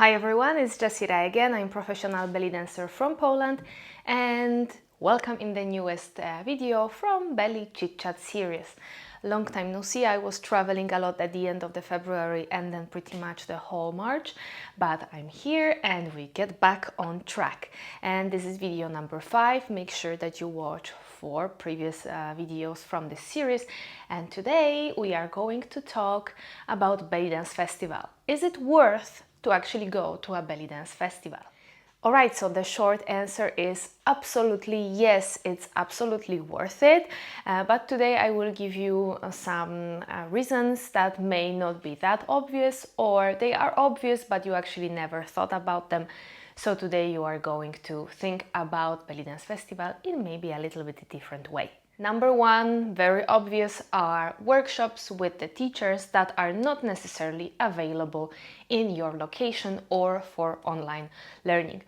Hi everyone, it's Jasirah again. I'm a professional belly dancer from Poland and welcome in the newest video from Belly Chit-Chat series. Long time no see. I was traveling a lot at the end of the February and then pretty much the whole March, but I'm here and we get back on track. And this is video number 5. Make sure that you watch 4 previous videos from this series, and today we are going to talk about Bellydance Festival. Is it worth to actually go to a belly dance festival? Alright, so the short answer is absolutely yes, it's absolutely worth it. But today I will give you some reasons that may not be that obvious, or they are obvious but you actually never thought about them. So today you are going to think about belly dance festival in maybe a little bit different way. Number 1, very obvious, are workshops with the teachers that are not necessarily available in your location or for online learning.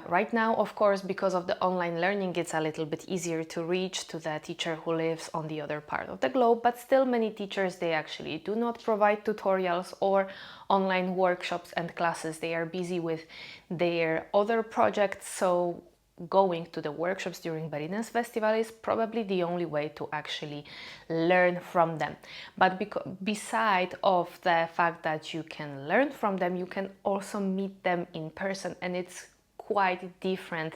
Right now, of course, because of the online learning, it's a little bit easier to reach to the teacher who lives on the other part of the globe, but still many teachers, they actually do not provide tutorials or online workshops and classes. They are busy with their other projects, so going to the workshops during Bellydance Festival is probably the only way to actually learn from them. But beside of the fact that you can learn from them, you can also meet them in person, and it's quite different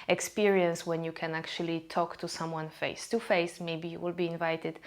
experience when you can actually talk to someone face to face. Maybe you will be invited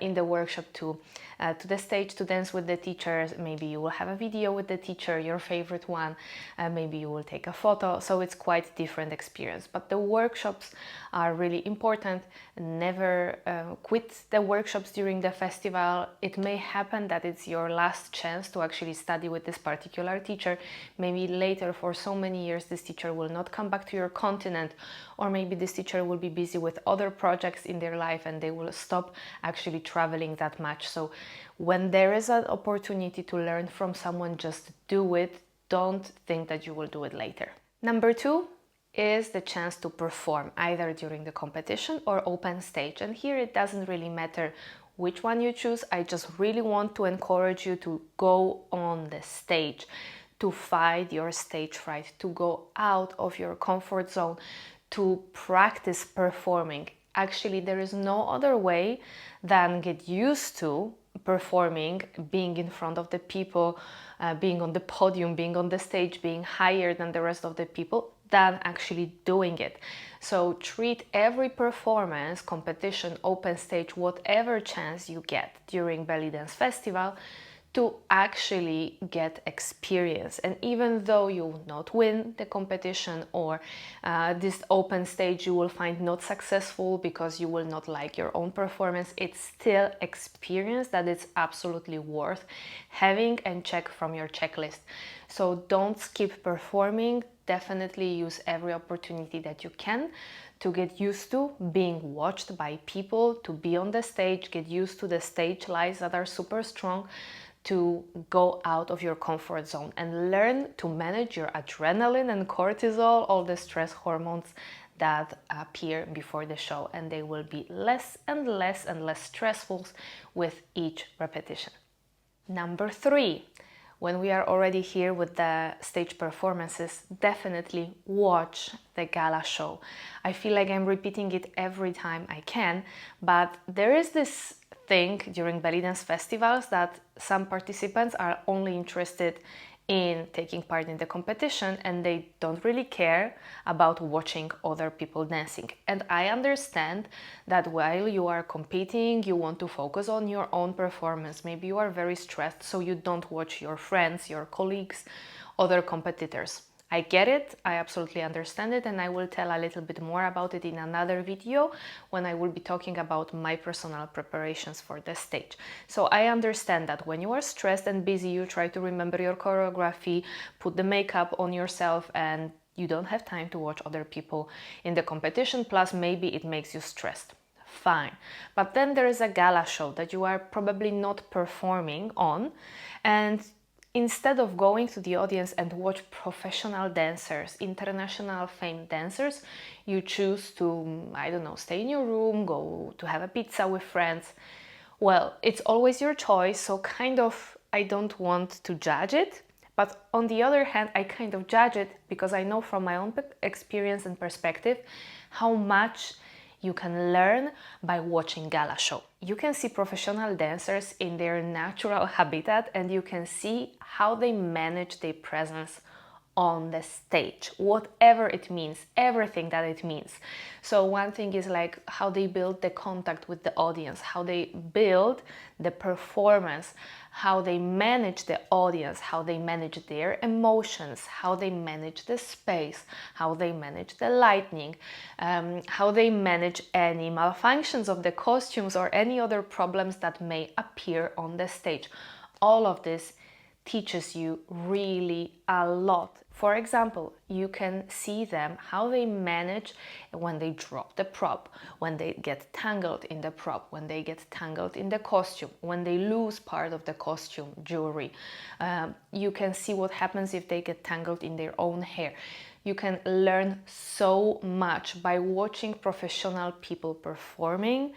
in the workshop to the stage to dance with the teachers. Maybe you will have a video with the teacher, your favorite one. Maybe you will take a photo. So it's quite different experience. But the workshops are really important. Never quit the workshops during the festival. It may happen that it's your last chance to actually study with this particular teacher. Maybe later, for so many years, this teacher will not come back to your continent, or maybe this teacher will be busy with other projects in their life and they will stop actually traveling that much. So when there is an opportunity to learn from someone, just do it. Don't think that you will do it later. Number 2 is the chance to perform either during the competition or open stage. And here it doesn't really matter which one you choose. I just really want to encourage you to go on the stage, to fight your stage fright, to go out of your comfort zone, to practice performing. Actually, there is no other way than get used to performing, being in front of the people, being on the podium, being on the stage, being higher than the rest of the people, than actually doing it. So treat every performance, competition, open stage, whatever chance you get during Bellydance Festival, to actually get experience. And even though you will not win the competition, or this open stage you will find not successful because you will not like your own performance, it's still experience that it's absolutely worth having and check from your checklist. So don't skip performing. Definitely use every opportunity that you can to get used to being watched by people, to be on the stage, get used to the stage lights that are super strong, to go out of your comfort zone and learn to manage your adrenaline and cortisol, all the stress hormones that appear before the show, and they will be less and less and less stressful with each repetition. Number 3, when we are already here with the stage performances, definitely watch the gala show. I feel like I'm repeating it every time I can, but there is this thing during belly dance festivals that some participants are only interested in taking part in the competition and they don't really care about watching other people dancing. And I understand that while you are competing, you want to focus on your own performance. Maybe you are very stressed, so you don't watch your friends, your colleagues, other competitors. I get it, I absolutely understand it, and I will tell a little bit more about it in another video when I will be talking about my personal preparations for the stage. So I understand that when you are stressed and busy, you try to remember your choreography, put the makeup on yourself, and you don't have time to watch other people in the competition, plus maybe it makes you stressed. Fine. But then there is a gala show that you are probably not performing on, and instead of going to the audience and watch professional dancers, international famed dancers, you choose to, I don't know, stay in your room, go to have a pizza with friends. Well, it's always your choice, so kind of I don't want to judge it, But on the other hand, I kind of judge it because I know from my own experience and perspective how much you can learn by watching gala show. You can see professional dancers in their natural habitat and you can see how they manage their presence on the stage, whatever it means, everything that it means. So one thing is like how they build the contact with the audience, how they build the performance, how they manage the audience, how they manage their emotions, how they manage the space, how they manage the lighting, how they manage any malfunctions of the costumes or any other problems that may appear on the stage. All of this teaches you really a lot. For example, you can see them how they manage when they drop the prop, when they get tangled in the prop, when they get tangled in the costume, when they lose part of the costume jewelry. You can see what happens if they get tangled in their own hair. You can learn so much by watching professional people performing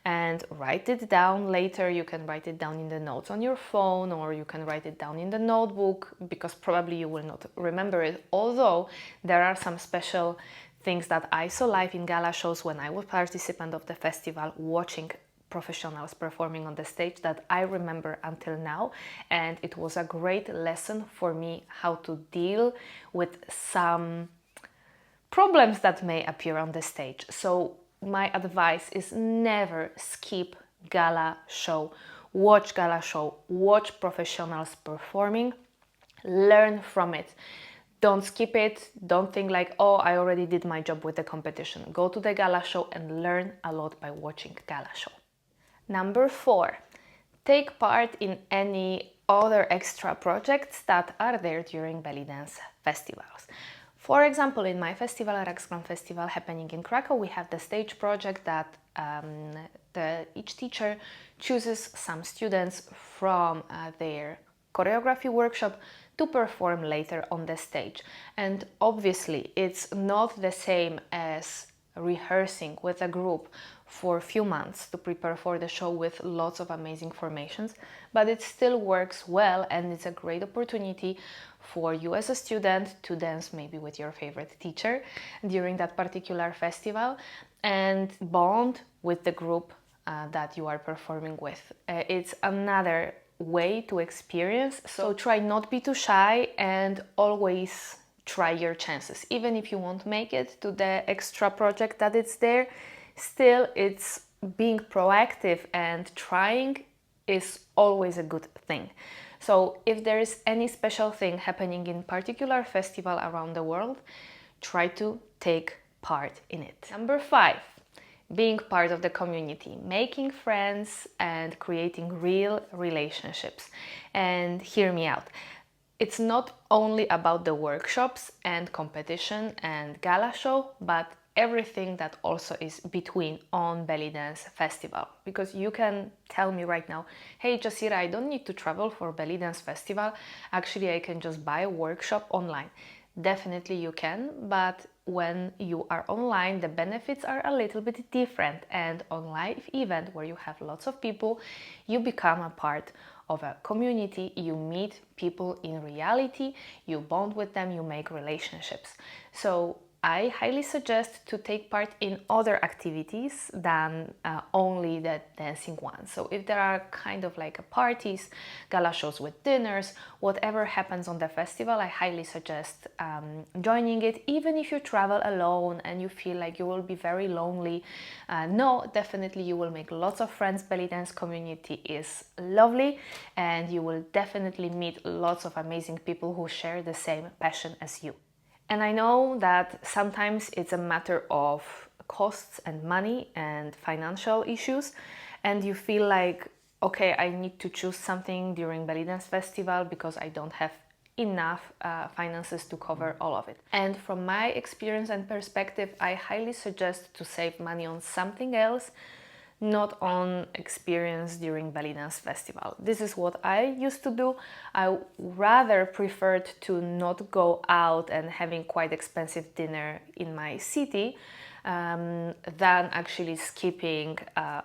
and write it down later. You can write it down in the notes on your phone, or you can write it down in the notebook, because probably you will not remember it. Although there are some special things that I saw live in gala shows when I was participant of the festival, watching professionals performing on the stage, that I remember until now, and it was a great lesson for me how to deal with some problems that may appear on the stage. So my advice is never skip gala show. Watch gala show, watch professionals performing, learn from it. Don't skip it. Don't think like, oh, I already did my job with the competition. Go to the gala show and learn a lot by watching gala show. Number 4, take part in any other extra projects that are there during Bellydance Festivals. For example, in my festival, Raxgram Festival happening in Krakow, we have the stage project that each teacher chooses some students from their choreography workshop to perform later on the stage. And obviously, it's not the same as rehearsing with a group for a few months to prepare for the show with lots of amazing formations, but it still works well, and it's a great opportunity for you as a student to dance maybe with your favorite teacher during that particular festival and bond with the group that you are performing with. It's another way to experience, so try not be too shy and always try your chances. Even if you won't make it to the extra project that it's there, still it's being proactive and trying is always a good thing. So if there is any special thing happening in particular festival around the world, try to take part in it. Number 5, being part of the community, making friends and creating real relationships. And hear me out. It's not only about the workshops and competition and gala show, but everything that also is between on Bellydance Festival. Because you can tell me right now, hey Jasirah, I don't need to travel for Bellydance Festival. Actually, I can just buy a workshop online. Definitely you can, but when you are online, the benefits are a little bit different. And on live event where you have lots of people, you become a part of a community, you meet people in reality, you bond with them, you make relationships. So I highly suggest to take part in other activities than only the dancing ones. So if there are kind of like parties, gala shows with dinners, whatever happens on the festival, I highly suggest joining it, even if you travel alone and you feel like you will be very lonely. No, definitely you will make lots of friends. Belly dance community is lovely, and you will definitely meet lots of amazing people who share the same passion as you. And I know that sometimes it's a matter of costs and money and financial issues, and you feel like, okay, I need to choose something during Bellydance Festival because I don't have enough finances to cover all of it. And from my experience and perspective, I highly suggest to save money on something else, not on experience during Bellydance Festival. This is what I used to do. I rather preferred to not go out and having quite expensive dinner in my city than actually skipping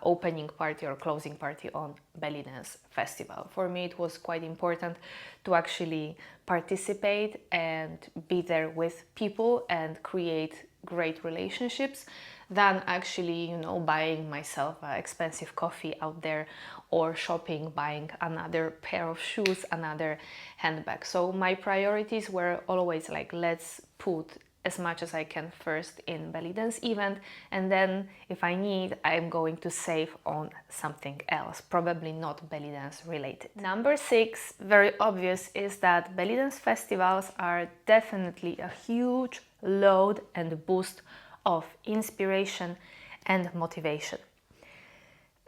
opening party or closing party on Bellydance Festival. For me, it was quite important to actually participate and be there with people and create great relationships than actually, you know, buying myself expensive coffee out there or shopping, buying another pair of shoes, another handbag. So my priorities were always like, let's put as much as I can first in belly dance event, and then if I need, I'm going to save on something else, probably not belly dance related. Number 6, very obvious, is that belly dance festivals are definitely a huge load and boost of inspiration and motivation.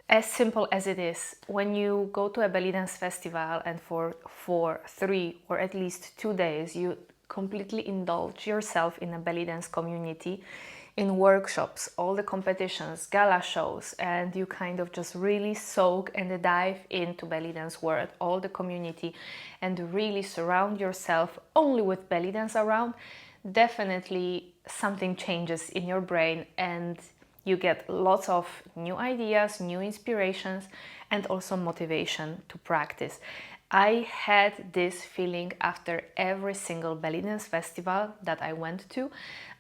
As simple as it is, when you go to a belly dance festival and for 3 or at least 2 days you completely indulge yourself in a belly dance community, in workshops, all the competitions, gala shows, and you kind of just really soak and dive into belly dance world, all the community, and really surround yourself only with belly dance around, definitely something changes in your brain and you get lots of new ideas, new inspirations, and also motivation to practice. I had this feeling after every single belly dance festival that I went to.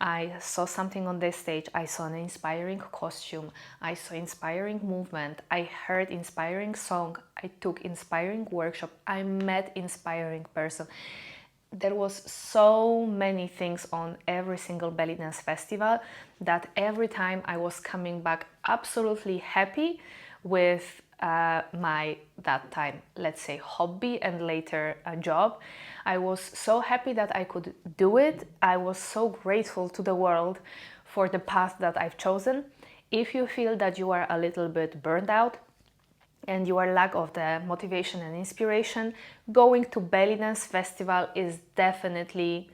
I saw something on the stage, I saw an inspiring costume, I saw inspiring movement, I heard inspiring song, I took inspiring workshop, I met inspiring person. There was so many things on every single belly dance festival that every time I was coming back absolutely happy with my, that time, let's say, hobby and later a job. I was so happy that I could do it. I was so grateful to the world for the path that I've chosen. If you feel that you are a little bit burned out, and your lack of the motivation and inspiration, going to belly dance festival is definitely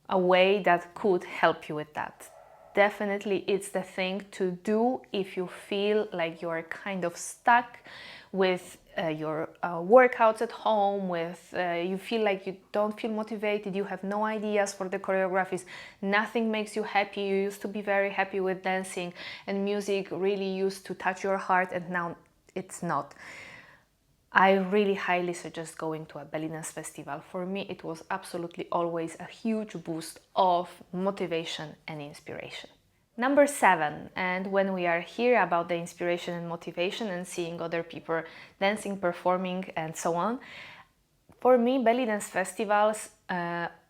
a way that could help you with that. Definitely it's the thing to do if you feel like you're kind of stuck with your workouts at home, with you feel like you don't feel motivated, you have no ideas for the choreographies, nothing makes you happy. You used to be very happy with dancing and music really used to touch your heart, and now it's not. I really highly suggest going to a belly dance festival. For me, it was absolutely always a huge boost of motivation and inspiration. Number 7, and when we are here about the inspiration and motivation and seeing other people dancing, performing, and so on, for me, belly dance festivals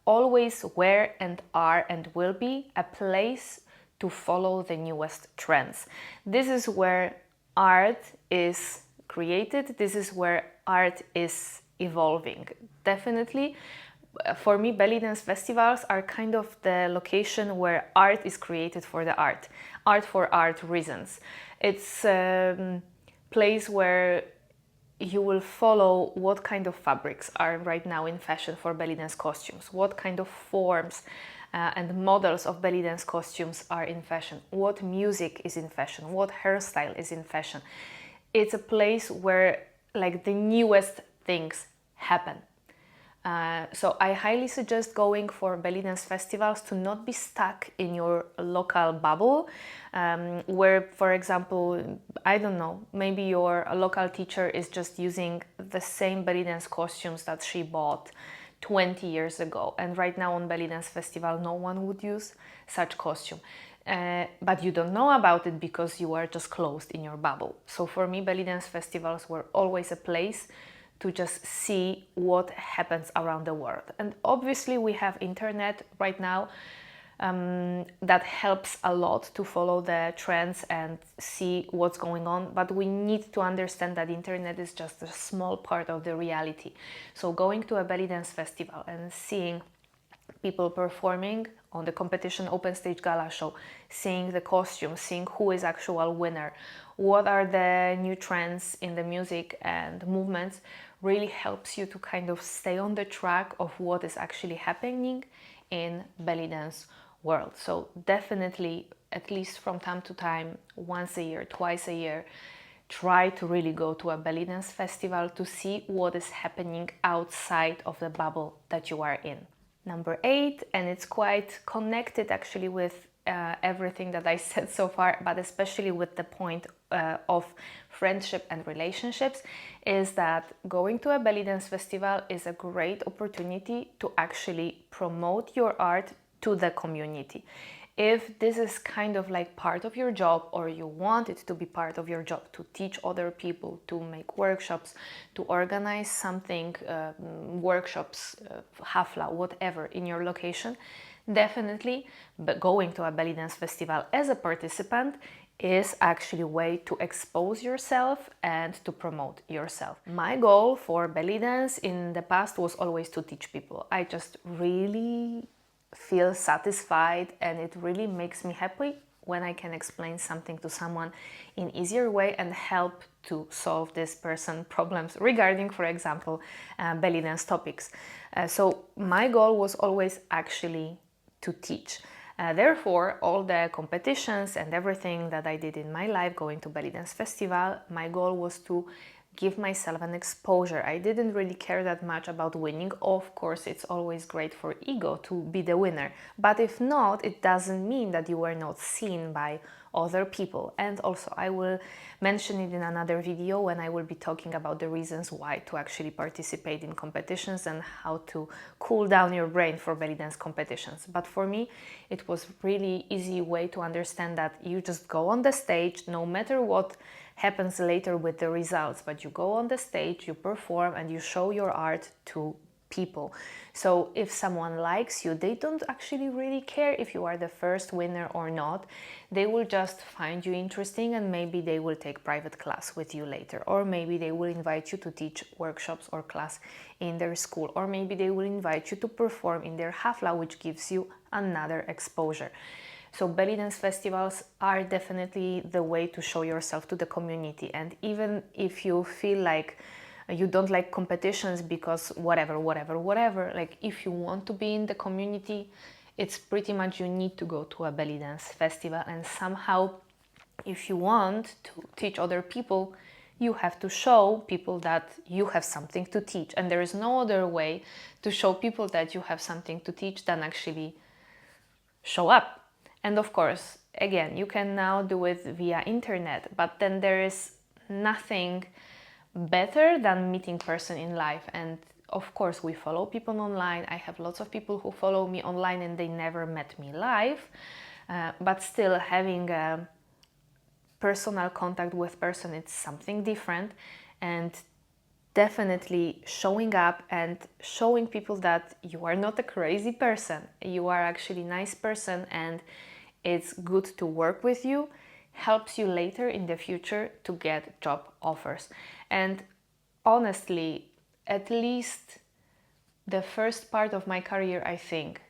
always were and are and will be a place to follow the newest trends. This is where art is created, this is where art is evolving. Definitely, for me, belly dance festivals are kind of the location where art is created for the art for art reasons. It's a place where you will follow what kind of fabrics are right now in fashion for belly dance costumes, what kind of forms and models of belly dance costumes are in fashion, what music is in fashion, what hairstyle is in fashion. It's a place where like the newest things happen. So I highly suggest going for belly dance festivals to not be stuck in your local bubble, where, for example, I don't know, maybe your local teacher is just using the same belly dance costumes that she bought 20 years ago, and right now on belly dance festival no one would use such costume. But you don't know about it because you are just closed in your bubble. So for me, belly dance festivals were always a place to just see what happens around the world. And obviously we have internet right now that helps a lot to follow the trends and see what's going on, but we need to understand that internet is just a small part of the reality. So going to a belly dance festival and seeing people performing on the competition open stage gala show, seeing the costumes, seeing who is actual winner, what are the new trends in the music and movements, really helps you to kind of stay on the track of what is actually happening in belly dance world. So definitely, at least from time to time, once a year, twice a year, try to really go to a belly dance festival to see what is happening outside of the bubble that you are in. Number 8, and it's quite connected actually with everything that I said so far, but especially with the point of friendship and relationships, is that going to a belly dance festival is a great opportunity to actually promote your art to the community. If this is kind of like part of your job, or you want it to be part of your job, to teach other people, to make workshops, to organize something, workshops, hafla, whatever in your location, definitely going to a belly dance festival as a participant is actually a way to expose yourself and to promote yourself. My goal for belly dance in the past was always to teach people. I just really feel satisfied, and it really makes me happy when I can explain something to someone in easier way and help to solve this person problems regarding, for example, belly dance topics. So my goal was always actually to teach. Therefore, all the competitions and everything that I did in my life, going to Belly Dance Festival, my goal was to give myself an exposure. I didn't really care that much about winning. Of course, it's always great for ego to be the winner. But if not, it doesn't mean that you were not seen by other people. And also, I will mention it in another video when I will be talking about the reasons why to actually participate in competitions and how to cool down your brain for belly dance competitions. But for me, it was really easy way to understand that you just go on the stage, no matter what happens later with the results, but you go on the stage, you perform, and you show your art to people. So if someone likes you, they don't actually really care if you are the first winner or not. They will just find you interesting, and maybe they will take private class with you later, or maybe they will invite you to teach workshops or class in their school, or maybe they will invite you to perform in their hafla, which gives you another exposure. So belly dance festivals are definitely the way to show yourself to the community. And even if you feel like you don't like competitions because whatever, like if you want to be in the community, it's pretty much you need to go to a belly dance festival. And somehow, if you want to teach other people, you have to show people that you have something to teach. And there is no other way to show people that you have something to teach than actually show up. And of course, again, you can now do it via internet, but then there is nothing better than meeting person in life. And of course, we follow people online. I have lots of people who follow me online and they never met me live, but still having a personal contact with person, it's something different. And definitely showing up and showing people that you are not a crazy person, you are actually a nice person, and it's good to work with you, helps you later in the future to get job offers. And honestly, at least the first part of my career, I think,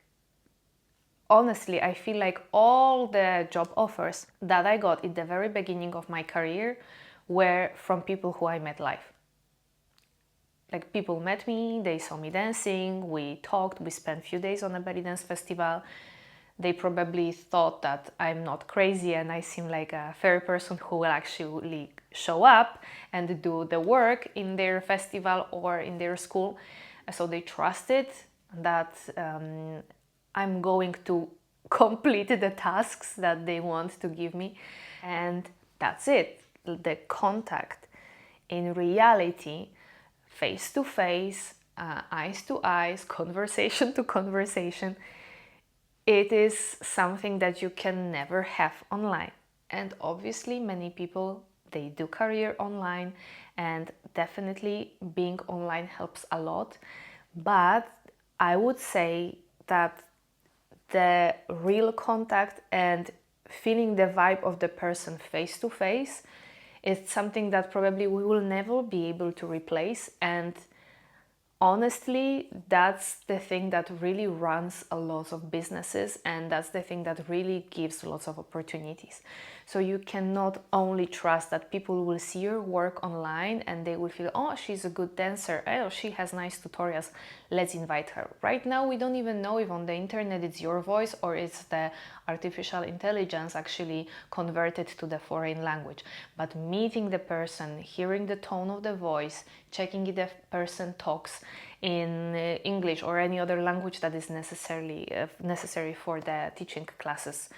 honestly, I feel like all the job offers that I got in the very beginning of my career were from people who I met live. Like, people met me, they saw me dancing, we talked, we spent a few days on a belly dance festival. They probably thought that I'm not crazy and I seem like a fair person who will actually show up and do the work in their festival or in their school. So they trusted that I'm going to complete the tasks that they want to give me. And that's it. The contact in reality, face to face, eyes to eyes, conversation to conversation, it is something that you can never have online. And obviously many people, they do career online, and definitely being online helps a lot. But I would say that the real contact and feeling the vibe of the person face to face is something that probably we will never be able to replace. And honestly, that's the thing that really runs a lot of businesses, and that's the thing that really gives lots of opportunities. So you cannot only trust that people will see your work online and they will feel, oh, she's a good dancer, oh, she has nice tutorials, let's invite her. Right now, we don't even know if on the internet it's your voice or it's the artificial intelligence actually converted to the foreign language. But meeting the person, hearing the tone of the voice, checking if the person talks in English or any other language that is necessary for the teaching classes.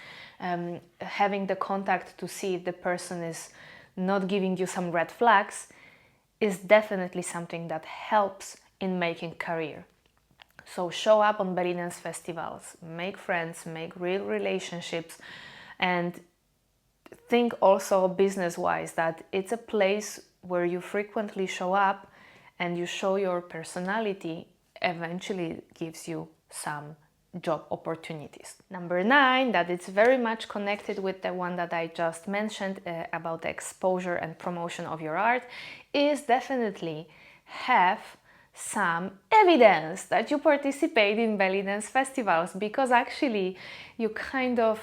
Having the contact to see if the person is not giving you some red flags is definitely something that helps in making career. So show up on Bellydance Festivals, make friends, make real relationships, and think also business-wise that it's a place where you frequently show up and you show your personality, eventually gives you some job opportunities. Number 9, that it's very much connected with the one that I just mentioned about the exposure and promotion of your art, is definitely have some evidence that you participate in Bellydance Festivals, because actually you kind of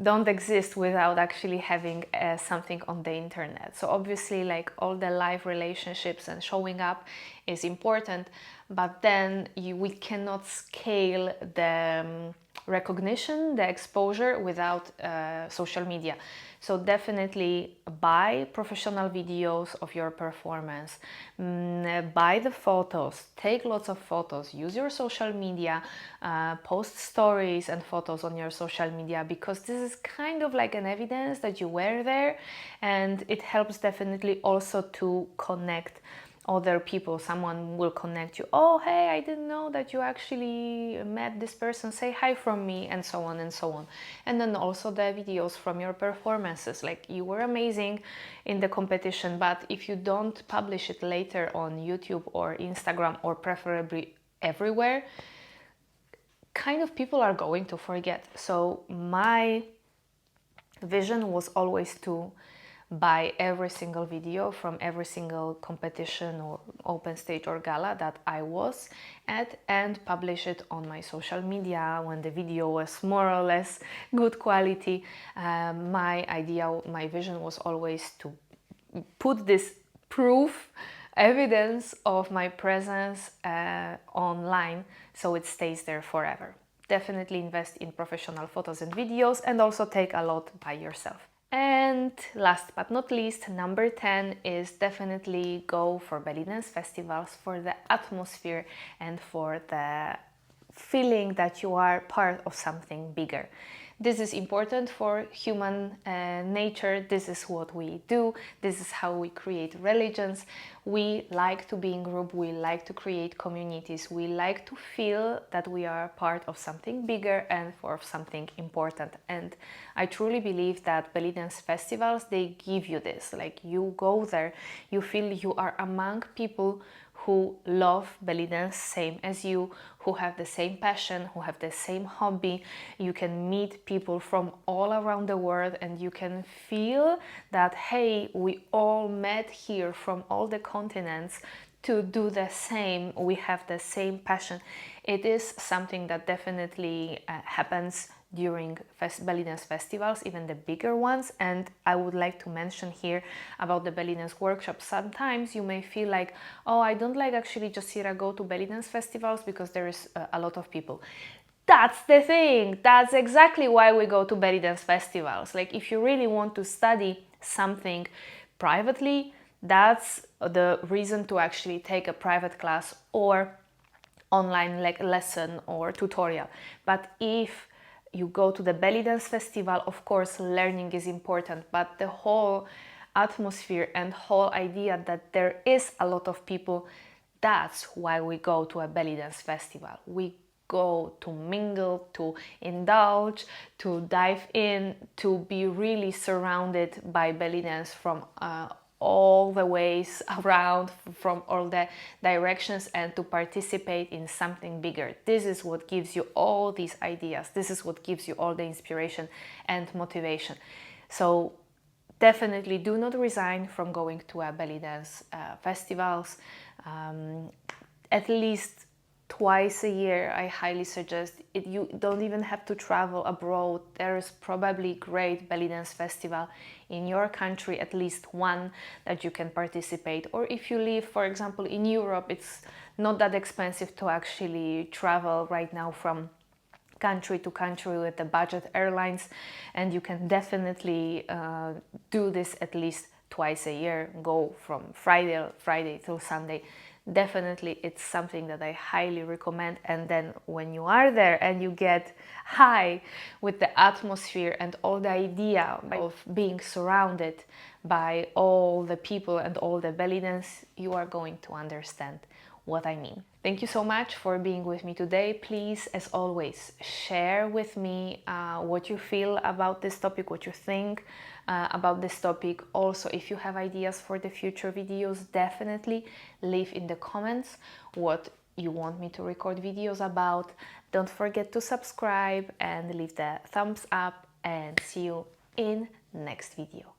don't exist without actually having something on the internet. So obviously, like, all the live relationships and showing up is important, but then we cannot scale the recognition, the exposure without social media. So definitely buy professional videos of your performance, buy the photos, take lots of photos, use your social media, post stories and photos on your social media, because this is kind of like an evidence that you were there, and it helps definitely also to connect other people. Someone will connect you, oh hey, I didn't know that you actually met this person, say hi from me, and so on and so on. And then also the videos from your performances, like, you were amazing in the competition, but if you don't publish it later on YouTube or Instagram, or preferably everywhere, kind of people are going to forget. So my vision was always to buy every single video from every single competition or open stage or gala that I was at, and publish it on my social media when the video was more or less good quality. My vision was always to put this proof, evidence of my presence online, so it stays there forever. Definitely invest in professional photos and videos, and also take a lot by yourself. And last but not least, number 10 is definitely go for Bellydance Festivals for the atmosphere and for the feeling that you are part of something bigger. This is important for human nature. This is what we do. This is how we create religions. We like to be in group. We like to create communities. We like to feel that we are part of something bigger and for something important. And I truly believe that Bellydance Festivals, they give you this. Like, you go there, you feel you are among people who love belly dance same as you, who have the same passion, who have the same hobby. You can meet people from all around the world, and you can feel that, hey, we all met here from all the continents to do the same. We have the same passion. It is something that definitely happens during Bellydance festivals, even the bigger ones. And I would like to mention here about the Bellydance workshops. Sometimes you may feel like, oh, I don't like actually Jasirah go to Bellydance festivals because there is a lot of people. That's the thing. That's exactly why we go to Bellydance festivals. Like, if you really want to study something privately, that's the reason to actually take a private class or online lesson or tutorial. But if you go to the Bellydance festival, of course learning is important, but the whole atmosphere and whole idea that there is a lot of people, that's why we go to a Bellydance festival. We go to mingle, to indulge, to dive in, to be really surrounded by belly dance from all the ways around, from all the directions, and to participate in something bigger. This is what gives you all these ideas. This is what gives you all the inspiration and motivation. So definitely do not resign from going to a belly dance festivals. At least twice a year, I highly suggest it. You don't even have to travel abroad. There is probably great belly dance festival in your country, at least one that you can participate. Or if you live, for example, in Europe, it's not that expensive to actually travel right now from country to country with the budget airlines, and you can definitely do this at least twice a year. Go from Friday till Sunday. definitely it's something that I highly recommend. And then when you are there and you get high with the atmosphere and all the idea of being surrounded by all the people and all the belly dance, you are going to understand what I mean. Thank you so much for being with me today. Please, as always, share with me what you feel about this topic, what you think about this topic. Also, if you have ideas for the future videos, definitely leave in the comments what you want me to record videos about. Don't forget to subscribe and leave the thumbs up, and see you in next video.